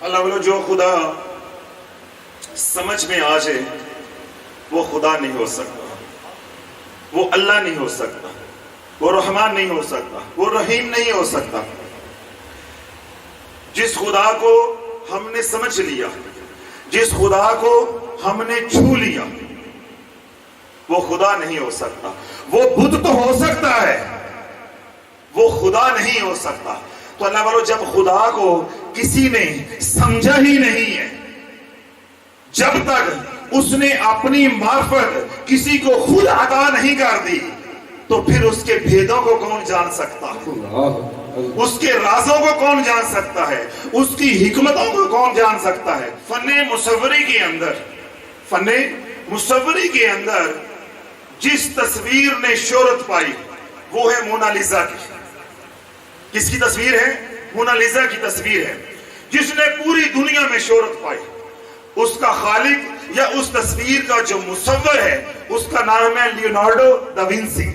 اللہ بولو جو خدا سمجھ میں آ جائے وہ خدا نہیں ہو سکتا، وہ اللہ نہیں ہو سکتا، وہ رحمان نہیں ہو سکتا، وہ رحیم نہیں ہو سکتا۔ جس خدا کو ہم نے سمجھ لیا، جس خدا کو ہم نے چھو لیا، وہ خدا نہیں ہو سکتا۔ وہ بت تو ہو سکتا ہے، وہ خدا نہیں ہو سکتا۔ تو اللہ والو جب خدا کو کسی نے سمجھا ہی نہیں ہے، جب تک اس نے اپنی معرفت کسی کو خود عطا نہیں کر دی، تو پھر اس کے بھیدوں کو کون جان سکتا ہے؟ اس کے رازوں کو کون جان سکتا ہے؟ اس کی حکمتوں کو کون جان سکتا ہے؟ فن مصوری کے اندر جس تصویر نے شہرت پائی وہ ہے مونالیزا کی۔ کس کی تصویر ہے؟ مونالیزا کی تصویر ہے، جس نے پوری دنیا میں شہرت پائی۔ اس کا خالق یا اس تصویر کا جو مصور ہے اس کا نام ہے لیونارڈو دا وینسی،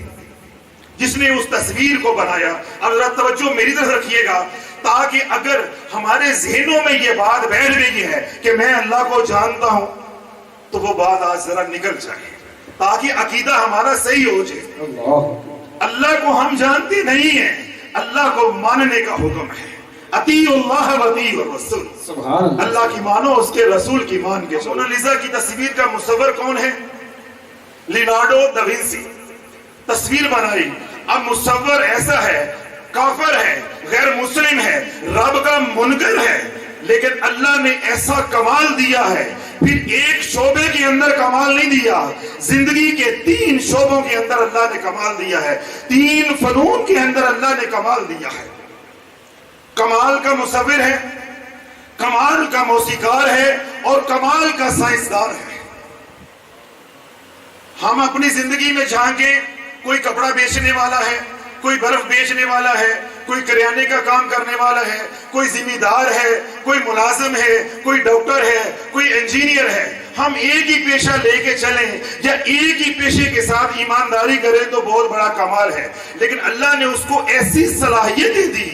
جس نے اس تصویر کو بنایا۔ اب ذرا توجہ میری طرف رکھیے گا، تاکہ اگر ہمارے ذہنوں میں یہ بات بیٹھ گئی ہے کہ میں اللہ کو جانتا ہوں، تو وہ بات آج ذرا نکل جائے، تاکہ عقیدہ ہمارا صحیح ہو جائے۔ اللہ کو ہم جانتے نہیں ہیں، اللہ کو ماننے کا حکم ہے۔ اطیعوا اللہ و اطیعوا الرسول، اللہ کی مانو، اس کے رسول کی مان کے۔ مونالیزا کی تصویر کا مصور کون ہے؟ لیونارڈو دا وینسی۔ تصویر بنائی، اب مصور ایسا ہے، کافر ہے، غیر مسلم ہے، رب کا منکر ہے، لیکن اللہ نے ایسا کمال دیا ہے۔ پھر ایک شعبے کے اندر کمال نہیں دیا، زندگی کے 3 شعبوں کے اندر اللہ نے کمال دیا ہے، 3 فنون کے اندر اللہ نے کمال دیا ہے۔ کمال کا مصور ہے، کمال کا موسیقار ہے، اور کمال کا سائنسدان ہے۔ ہم اپنی زندگی میں جھانکیں، کوئی کپڑا بیچنے والا ہے، کوئی برف بیچنے والا ہے، کوئی کریانے کا کام کرنے والا ہے، کوئی ذمہ دار ہے، کوئی ملازم ہے، کوئی ڈاکٹر ہے، کوئی انجینئر ہے۔ ہم ایک ہی پیشہ لے کے چلیں یا ایک ہی پیشے کے ساتھ ایمانداری کریں تو بہت بڑا کمال ہے، لیکن اللہ نے اس کو ایسی صلاحیتیں دی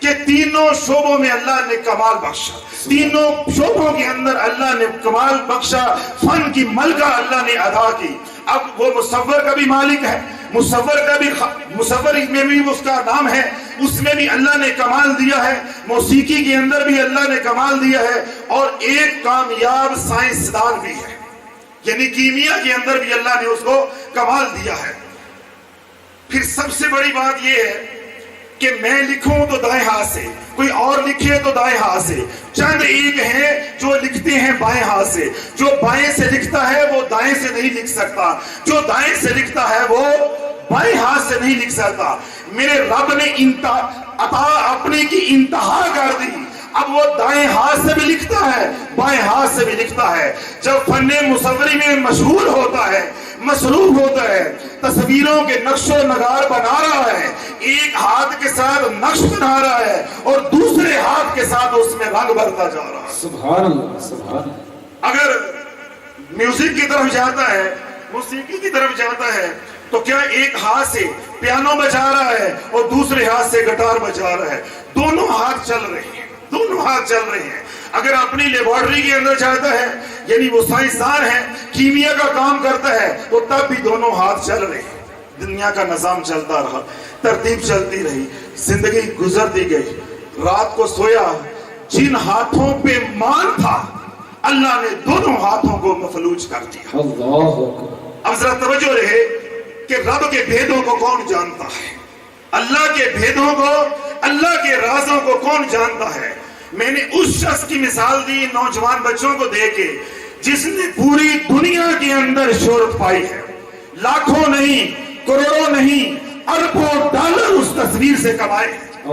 کہ تینوں شعبوں میں اللہ نے کمال بخشا، تینوں شعبوں کے اندر اللہ نے کمال بخشا، فن کی ملکہ اللہ نے ادا کی۔ اب وہ مصور کا بھی مالک ہے، مصور میں بھی اس کا نام ہے، اس میں بھی اللہ نے کمال دیا ہے، موسیقی کے اندر بھی اللہ نے کمال دیا ہے، اور ایک کامیاب سائنسدان بھی ہے، یعنی کیمیا کے اندر بھی اللہ نے اس کو کمال دیا ہے۔ پھر سب سے بڑی بات یہ ہے کہ میں لکھوں تو دائیں ہاتھ سے، کوئی اور لکھے تو دائیں ہاتھ سے۔ چند ایک ہیں جو لکھتے ہیں بائیں ہاتھ سے، جو بائیں سے لکھتا ہے وہ دائیں سے نہیں لکھ سکتا، جو دائیں سے لکھتا ہے وہ بائیں ہاتھ سے نہیں لکھ سکتا۔ میرے رب نے عطا اپنے کی انتہا کر دی، اب وہ دائیں ہاتھ سے بھی لکھتا ہے، بائیں ہاتھ سے بھی لکھتا ہے۔ جب فن مصوری میں مشغول ہوتا ہے، مصروف ہوتا ہے، تصویروں کے نقش و نگار بنا رہا ہے، ایک ہاتھ کے ساتھ نقش بنا رہا ہے اور دوسرے ہاتھ کے ساتھ اس میں رنگ بھرتا جا رہا ہے۔ سبحان اللہ، سبحان اللہ۔ اگر میوزک کی طرف جاتا ہے، موسیقی کی طرف جاتا ہے، تو کیا ایک ہاتھ سے پیانو بجا رہا ہے اور دوسرے ہاتھ سے گٹار بجا رہا ہے؟ دونوں ہاتھ چل رہے ہیں، دونوں ہاتھ چل رہے ہیں۔ اگر اپنی لیبارٹری کے اندر جاتا ہے، یعنی وہ سائنسدان ہے، کیمیا کا کام کرتا ہے، تو تب بھی دونوں ہاتھ چل رہے ہیں۔ دنیا کا نظام چلتا رہا، ترتیب چلتی رہی، زندگی گزرتی گئی۔ رات کو سویا، جن ہاتھوں پہ مان تھا اللہ نے دونوں ہاتھوں کو مفلوج کر دیا۔ اللہ اب ذرا توجہ رہے کہ رب کے بھیدوں کو کون جانتا ہے، اللہ کے بھیدوں کو، اللہ کے رازوں کو کون جانتا ہے۔ میں نے اس شخص کی مثال دی نوجوان بچوں کو دے کے جس نے پوری دنیا کے اندر شہرت پائی ہے، لاکھوں نہیں، کروڑوں نہیں، اربوں ڈالر اس تصویر سے کمائے ہیں،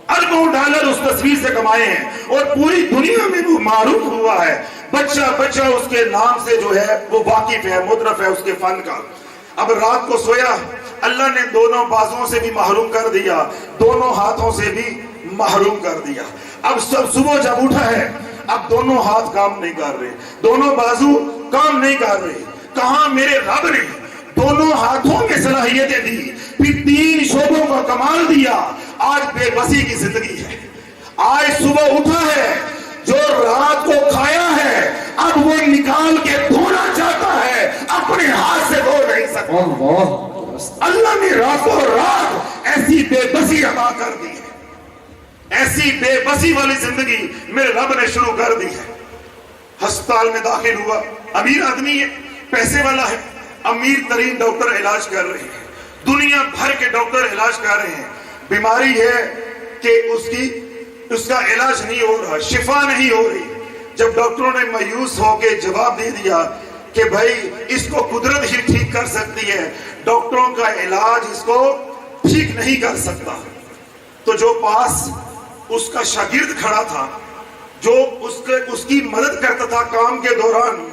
اربوں ڈالر اس تصویر سے کمائے ہیں، اور پوری دنیا میں وہ معروف ہوا ہے۔ بچہ بچہ اس کے نام سے جو ہے وہ واقف ہے، مترف ہے اس کے فن کا۔ اب رات کو سویا، اللہ نے دونوں بازوں سے بھی محروم کر دیا، دونوں ہاتھوں سے بھی محروم کر دیا۔ اب صبح جب اٹھا ہے، اب دونوں ہاتھ کام نہیں کر رہے، دونوں بازو کام نہیں کر رہے۔ کہاں میرے رب نے دونوں ہاتھوں میں صلاحیتیں دی، پھر 3 شعبوں کا کمال دیا۔ آج بے بسی کی زندگی ہے، آج صبح اٹھا ہے، اب وہ نکال کے دھونا چاہتا ہے، اپنے ہاتھ سے دھو نہیں سکتا۔ اللہ نے راتوں رات ایسی بے بسی عطا کر دی ہے، ایسی بے بسی والی زندگی میرے رب نے شروع کر دی ہے۔ ہسپتال میں داخل ہوا، امیر آدمی ہے، پیسے والا ہے، امیر ترین ڈاکٹر علاج کر رہے ہیں، دنیا بھر کے ڈاکٹر علاج کر رہے ہیں، بیماری ہے کہ اس کا علاج نہیں ہو رہا، شفا نہیں ہو رہی۔ جب ڈاکٹروں نے مایوس ہو کے جواب دے دیا کہ بھائی اس کو قدرت ہی ٹھیک کر سکتی ہے، ڈاکٹروں کا علاج اس کو ٹھیک نہیں کر سکتا، تو جو پاس اس کا شاگرد کھڑا تھا، جو اس کی مدد کرتا تھا کام کے دوران،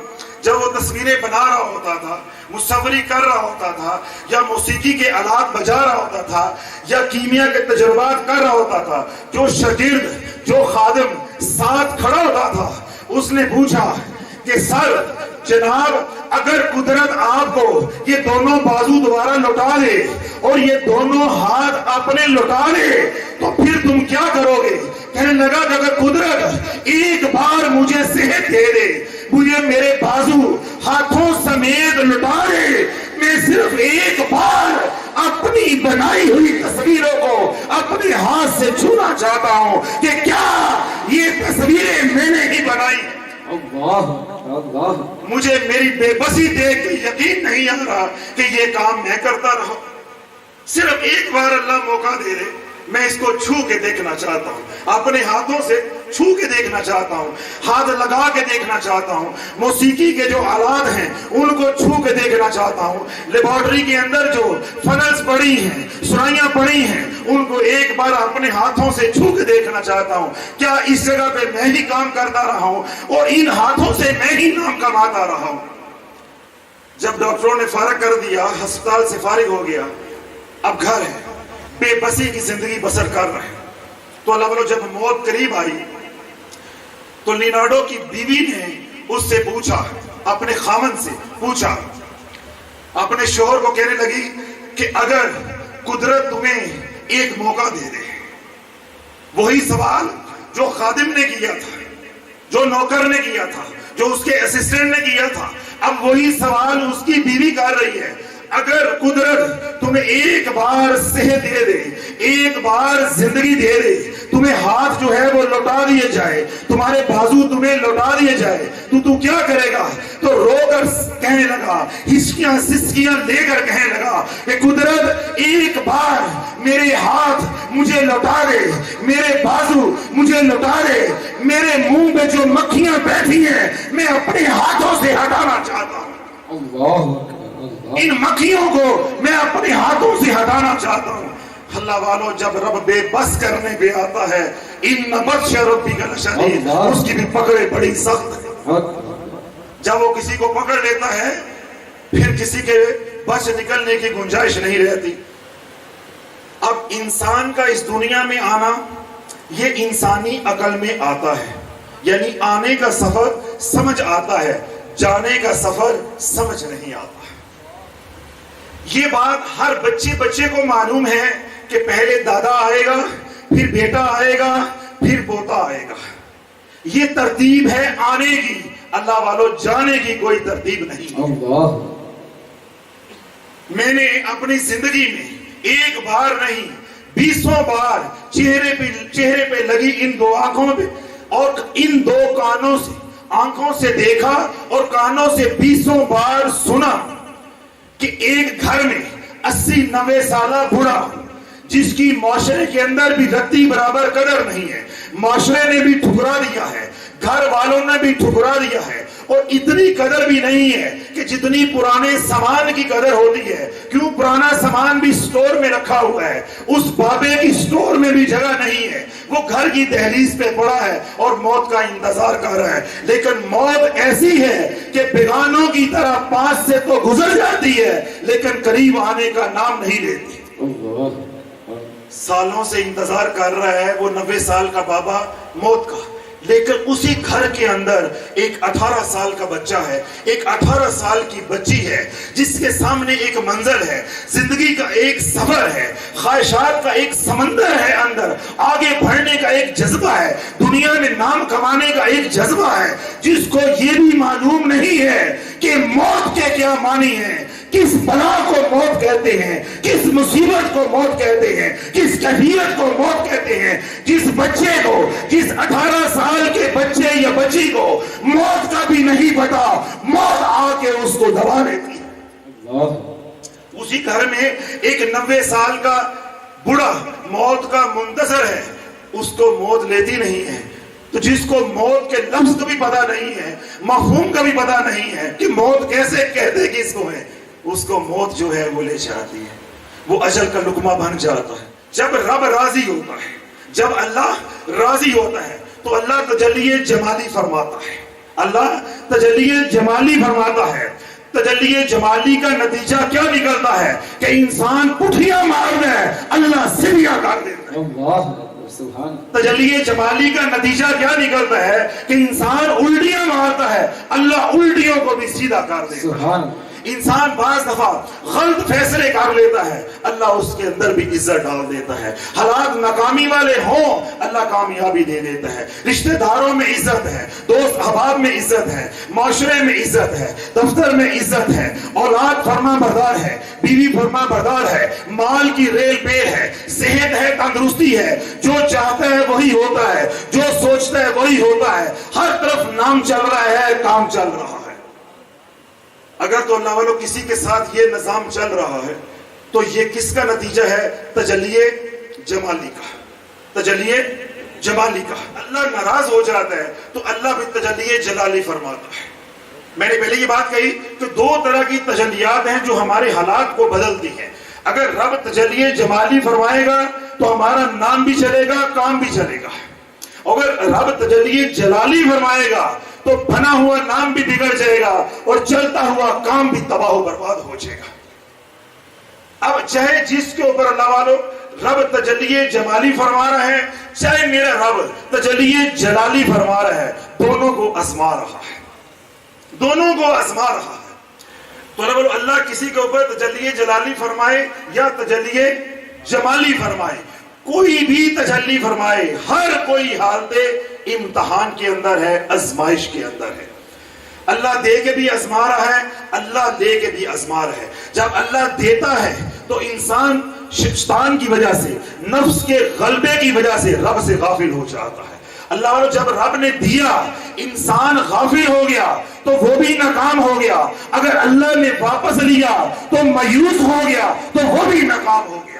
جب وہ تصویریں بنا رہا ہوتا تھا، مصوری کر رہا ہوتا تھا، یا موسیقی کے آلات بجا رہا ہوتا تھا، یا کیمیا کے تجربات کر رہا ہوتا تھا، جو شاگرد، جو خادم ساتھ کھڑا ہوتا تھا، اس نے پوچھا کہ سر جناب، اگر قدرت آپ کو یہ دونوں بازو دوبارہ لوٹا دے اور یہ دونوں ہاتھ اپنے لوٹا دے تو پھر تم کیا کرو گے؟ کہنے لگا کہ اگر قدرت ایک بار مجھے صحت دے دے، مجھے میرے بازو ہاتھوں سمیت لوٹا دے، میں صرف ایک بار اپنی بنائی ہوئی تصویروں کو اپنے ہاتھ سے چھونا چاہتا ہوں کہ کیا یہ تصویریں میں نے ہی بنائی؟ مجھے میری بے بسی دیکھ کے یقین نہیں آ رہا کہ یہ کام میں کرتا رہا۔ صرف ایک بار اللہ موقع دے دے، میں اس کو چھو کے دیکھنا چاہتا ہوں، اپنے ہاتھوں سے چھو کے دیکھنا چاہتا ہوں، ہاتھ لگا کے دیکھنا چاہتا ہوں، موسیقی کے جو آلات ہیں ان کو چھو کے دیکھنا چاہتا ہوں، لیبارٹری کے اندر جو فنلز پڑی ہیں، سرائیاں پڑی ہیں، ان کو ایک بار اپنے ہاتھوں سے چھو کے دیکھنا چاہتا ہوں، کیا اس جگہ پہ میں ہی کام کرتا رہا ہوں اور ان ہاتھوں سے میں ہی نام کماتا رہا ہوں۔ جب ڈاکٹروں نے فارغ کر دیا، ہسپتال سے فارغ ہو گیا، اب گھر ہے، بے بسی کی زندگی بسر کر رہے ہیں، تو اللہ والو جب موت قریب آئی تو لینارڈو کی بیوی نے اس سے پوچھا، اپنے خامن سے پوچھا، اپنے شوہر کو کہنے لگی کہ اگر قدرت تمہیں ایک موقع دے دے، وہی سوال جو خادم نے کیا تھا، جو نوکر نے کیا تھا، جو اس کے اسسٹنٹ نے کیا تھا، اب وہی سوال اس کی بیوی کر رہی ہے، اگر قدرت تمہیں ایک بار صحت دے دے، ایک بار زندگی دے دے، تمہیں ہاتھ جو ہے وہ لوٹا دیے جائے، تمہارے بازو تمہیں لوٹا دیے جائے، تو کیا کرے گا؟ تو رو کر کہنے لگا، ہچکیاں سسکیاں لے کر کہنے لگا کہ قدرت ایک بار میرے ہاتھ مجھے لوٹا دے، میرے بازو مجھے لوٹا دے، میرے منہ پہ جو مکھیاں بیٹھی ہیں میں اپنے ہاتھوں سے ہٹانا چاہتا ہوں، ان مکھیوں کو میں اپنے ہاتھوں سے ہٹانا چاہتا ہوں۔ اللہ والو جب رب بے بس کرنے پہ آتا ہے، ان بطش ربک لشدید، اس کی بھی پکڑے بڑی سخت ہے۔ جب وہ کسی کو پکڑ لیتا ہے پھر کسی کے بچ نکلنے کی گنجائش نہیں رہتی۔ اب انسان کا اس دنیا میں آنا یہ انسانی عقل میں آتا ہے، یعنی آنے کا سفر سمجھ آتا ہے، جانے کا سفر سمجھ نہیں آتا۔ یہ بات ہر بچے کو معلوم ہے کہ پہلے دادا آئے گا، پھر بیٹا آئے گا، پھر پوتا آئے گا، یہ ترتیب ہے آنے کی۔ اللہ والو جانے کی کوئی ترتیب نہیں۔ میں نے اپنی زندگی میں ایک بار نہیں 20 بار چہرے پہ لگی ان دو آنکھوں پہ اور ان دو کانوں سے، آنکھوں سے دیکھا اور کانوں سے 20 بار سنا کہ ایک گھر میں 80-90 سالہ بوڑھا جس کی معاشرے کے اندر بھی رتی برابر قدر نہیں ہے، معاشرے نے بھی ٹھکرا دیا ہے، گھر والوں نے بھی ٹھکرا دیا ہے، اور اتنی قدر بھی نہیں ہے کہ جتنی پرانے سامان کی قدر ہوتی ہے، کیوں پرانا سامان بھی سٹور میں رکھا ہوا ہے، اس بابے کی سٹور میں بھی جگہ نہیں ہے، وہ گھر کی دہلیز پہ پڑا ہے اور موت کا انتظار کر رہا ہے۔ لیکن موت ایسی ہے کہ بیگانوں کی طرح پاس سے تو گزر جاتی ہے لیکن قریب آنے کا نام نہیں لیتی۔ سالوں سے انتظار کر رہا ہے وہ 90 سال کا بابا موت کا، لیکن اسی گھر کے اندر ایک 18 سال کا بچہ ہے، ایک 18 سال کی بچی ہے، جس کے سامنے ایک منظر ہے، زندگی کا ایک سفر ہے، خواہشات کا ایک سمندر ہے، اندر آگے بڑھنے کا ایک جذبہ ہے، دنیا میں نام کمانے کا ایک جذبہ ہے، جس کو یہ بھی معلوم نہیں ہے کہ موت کے کیا معنی ہیں، کس بلا کو موت کہتے ہیں، کس مصیبت کو موت کہتے ہیں، کس کیفیت کو موت کہتے ہیں۔ جس بچے کو، جس 18 سال کے بچے یا بچی کو موت کا بھی نہیں پتا، موت آ کے اس کو دبا لیتی ہے۔ اسی گھر میں ایک 90 سال کا بوڑھا موت کا منتظر ہے، اس کو موت لیتی نہیں ہے۔ تو جس کو موت کے لفظ کا بھی پتا نہیں ہے، مفہوم کا بھی پتا نہیں ہے کہ موت کیسے کہتے کس کو ہے، اس کو موت جو ہے وہ لے جاتی ہے، وہ اجل کا لقمہ بن جاتا ہے۔ جب رب راضی ہوتا ہے، جب اللہ راضی ہوتا ہے تو اللہ تجلی جمالی فرماتا ہے، اللہ تجلی جمالی فرماتا ہے۔ تجلی جمالی کا نتیجہ کیا نکلتا ہے کہ انسان پٹھیاں مار ہے، اللہ سیدھا کر دیتا ہے۔ تجلی جمالی کا نتیجہ کیا نکلتا ہے کہ انسان الٹیاں مارتا ہے، اللہ الٹیوں کو بھی سیدھا کر دیتا ہے۔ انسان بعض دفعہ غلط فیصلے کر لیتا ہے، اللہ اس کے اندر بھی عزت ڈال دیتا ہے۔ حالات ناکامی والے ہوں، اللہ کامیابی دے دیتا ہے۔ رشتہ داروں میں عزت ہے، دوست احباب میں عزت ہے، معاشرے میں عزت ہے، دفتر میں عزت ہے، اولاد فرما بردار ہے، بیوی فرما بردار ہے، مال کی ریل پیر ہے، صحت ہے، تندرستی ہے، جو چاہتا ہے وہی ہوتا ہے، جو سوچتا ہے وہی ہوتا ہے، ہر طرف نام چل رہا ہے، کام چل رہا ہے۔ اگر تو اللہ والوں کسی کے ساتھ یہ نظام چل رہا ہے تو یہ کس کا نتیجہ ہے؟ تجلی جمالی کا، تجلی جمالی کا۔ اللہ ناراض ہو جاتا ہے تو اللہ بھی تجلی جلالی فرماتا ہے۔ میں نے پہلے یہ بات کہی کہ دو طرح کی تجلیات ہیں جو ہمارے حالات کو بدلتی ہیں۔ اگر رب تجلی جمالی فرمائے گا تو ہمارا نام بھی چلے گا، کام بھی چلے گا۔ اگر رب تجلی جلالی فرمائے گا تو بنا ہوا نام بھی بگڑ جائے گا اور چلتا ہوا کام بھی تباہ و برباد ہو جائے گا۔ اب چاہے جس کے اوپر اللہ والو رب تجلی جمالی فرما رہا ہے، چاہے میرا رب تجلی جلالی فرما رہا ہے، دونوں کو آزما رہا ہے، دونوں کو آزما رہا ہے۔ تو رب اللہ کسی کے اوپر تجلی جلالی فرمائے یا تجلی جمالی فرمائے، کوئی بھی تجلی فرمائے، ہر کوئی حالت امتحان کے اندر ہے، آزمائش کے اندر ہے۔ اللہ دے کے بھی آزما رہا ہے، اللہ لے کے بھی آزما رہا ہے۔ جب اللہ دیتا ہے تو انسان شیطان کی وجہ سے، نفس کے غلبے کی وجہ سے رب سے غافل ہو جاتا ہے۔ اللہ والوں جب رب نے دیا انسان غافل ہو گیا تو وہ بھی ناکام ہو گیا، اگر اللہ نے واپس لیا تو مایوس ہو گیا تو وہ بھی ناکام ہو گیا۔